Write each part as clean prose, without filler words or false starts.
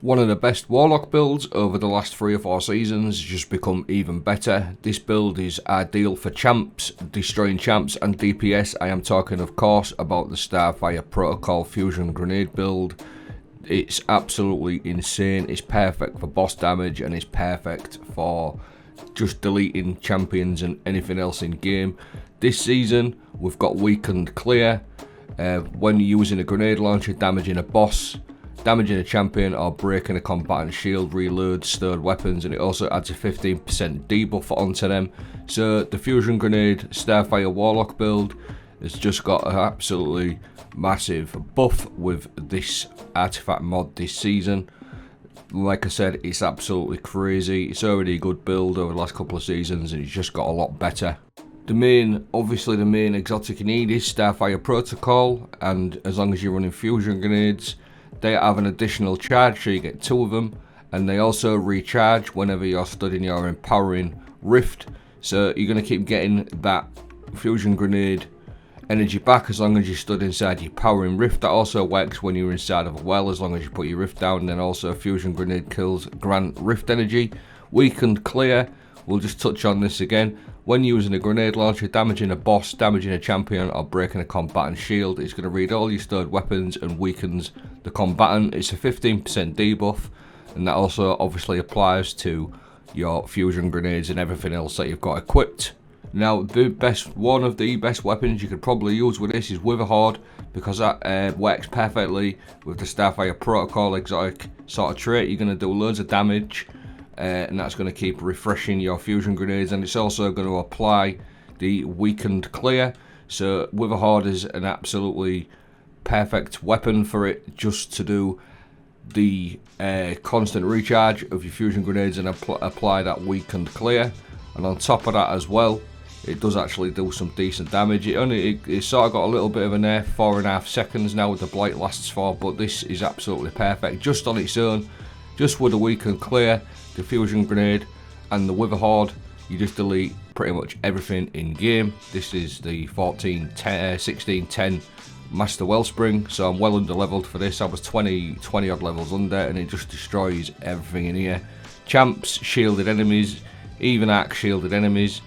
One of the best Warlock builds over the last 3 or 4 seasons has just become even better. This build is ideal for champs, destroying champs and DPS. I am talking of course about the Starfire Protocol Fusion Grenade build. It's absolutely insane. It's perfect for boss damage and it's perfect for just deleting champions and anything else in game. This season we've got weakened clear. When using a grenade launcher, damaging a boss, damaging a champion or breaking a combatant shield reloads stored weapons, and it also adds a 15% debuff onto them. So the Fusion Grenade Starfire Warlock build has just got an absolutely massive buff with this artifact mod this season. Like I said, it's absolutely crazy. It's already a good build over the last couple of seasons and it's just got a lot better. Obviously the main exotic you need is Starfire Protocol, and as long as you're running Fusion Grenades, they have an additional charge, so you get 2 of them, and they also recharge whenever you're studying your Empowering Rift, so you're going to keep getting that Fusion Grenade energy back as long as you stood inside your Powering Rift. That also works when you're inside of a well, as long as you put your Rift down. And then also Fusion Grenade kills grant Rift energy. Weakened clear, we'll just touch on this again. When using a grenade launcher, damaging a boss, damaging a champion or breaking a combatant shield, it's going to read all your stored weapons and weakens the combatant. It's a 15% debuff, and that also obviously applies to your fusion grenades and everything else that you've got equipped. Now one of the best weapons you could probably use with this is Witherhoard, because that works perfectly with the Starfire Protocol exotic sort of trait. You're going to do loads of damage, and that's going to keep refreshing your fusion grenades, and it's also going to apply the weakened clear. So Witherhoard is an absolutely perfect weapon for it, just to do the constant recharge of your fusion grenades and apply that weakened clear. And on top of that as well, it does actually do some decent damage. It sort of got a little bit of a nerf, 4.5 seconds now with the blight lasts for, but this is absolutely perfect just on its own. Just with the weakened clear, the fusion grenade and the Witherhoard, you just delete pretty much everything in game. This is the 1610 Master Wellspring, so I'm well under leveled for this. I was 20 odd levels under, and it just destroys everything in here. Champs, shielded enemies, even arc shielded enemies,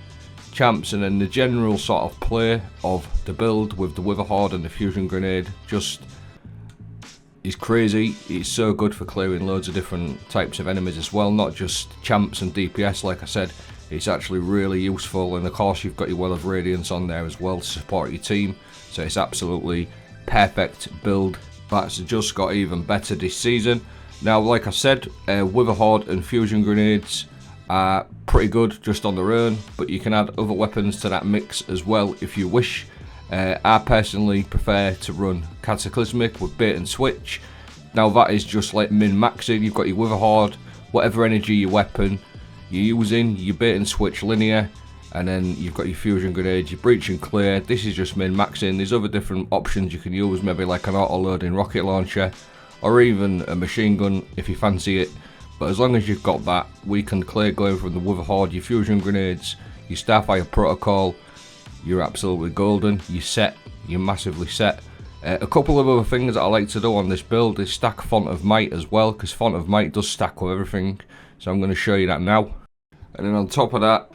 champs, and then the general sort of play of the build with the Witherhoard and the fusion grenade just is crazy. It's so good for clearing loads of different types of enemies as well, not just champs and DPS. Like I said, it's actually really useful, and of course you've got your Well of Radiance on there as well to support your team, so it's absolutely perfect build. That's just got even better this season. Now, like I said, Witherhoard and fusion grenades are pretty good just on their own, but you can add other weapons to that mix as well if you wish. I personally prefer to run Cataclysmic with bait and switch. Now that is just like min-maxing. You've got your Witherhoard, whatever energy your weapon you're using, your bait and switch linear, and then you've got your fusion grenades, your breach and clear. This is just min-maxing. There's other different options you can use, maybe like an auto-loading rocket launcher, or even a machine gun if you fancy it. But as long as you've got that weakened clear going from the Witherhoard, your fusion grenades, your Starfire Protocol, you're absolutely golden. You're set. You're massively set. A couple of other things that I like to do on this build is stack Font of Might as well, because Font of Might does stack with everything. So I'm going to show you that now. And then on top of that,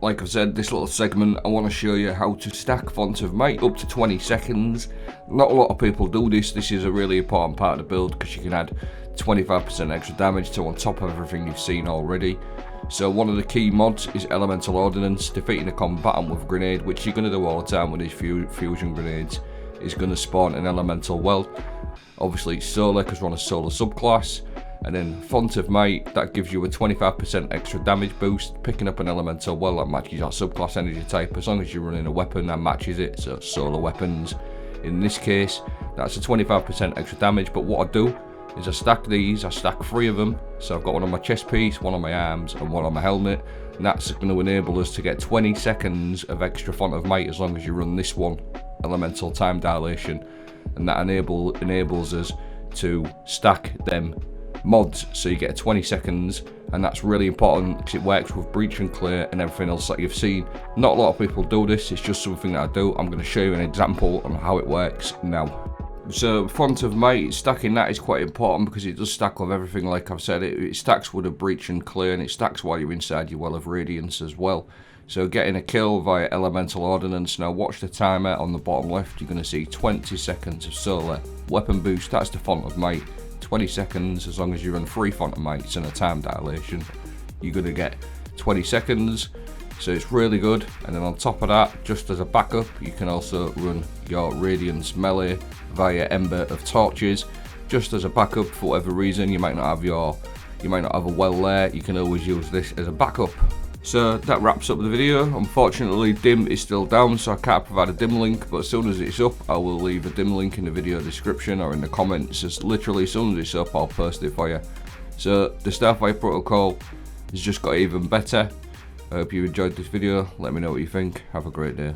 like I've said, this little segment, I want to show you how to stack Font of Might up to 20 seconds. Not a lot of people do this. This is a really important part of the build, because you can add 25% extra damage to on top of everything you've seen already. So one of the key mods is Elemental Ordnance. Defeating a combatant with a grenade, which you're going to do all the time with these fusion grenades, is going to spawn an elemental well. Obviously it's solar, because we're on a solar subclass. And then Font of Might, that gives you a 25% extra damage boost. Picking up an elemental well that matches your subclass energy type, as long as you're running a weapon that matches it, so solar weapons. In this case, that's a 25% extra damage, but what I do is I stack these. I stack 3 of them, so I've got one on my chest piece, one on my arms, and one on my helmet, and that's going to enable us to get 20 seconds of extra Font of Might as long as you run this one, Elemental Time Dilation, and that enables us to stack them mods, so you get 20 seconds, and that's really important because it works with breach and clear and everything else that you've seen. Not a lot of people do this. It's just something that I do. I'm going to show you an example on how it works now. So font of might, stacking that is quite important because it does stack with everything. Like I've said, it stacks with a breach and clear, and it stacks while you're inside your well of radiance as well. So getting a kill via elemental ordnance. Now watch the timer on the bottom left. You're going to see 20 seconds of solar weapon boost. That's the font of might. 20 seconds, as long as you run 3 font of mights and a time dilation, you're going to get 20 seconds. So it's really good. And then on top of that, just as a backup, you can also run your radiance melee via Ember of torches. Just as a backup, for whatever reason you might not have a well there, you can always use this as a backup. So that wraps up the video. Unfortunately, dim is still down, so I can't provide a dim link, but as soon as it's up, I will leave a dim link in the video description or in the comments. Just literally as soon as it's up, I'll post it for you. So the Starfire protocol has just got even better. I hope you enjoyed this video. Let me know what you think. Have a great day.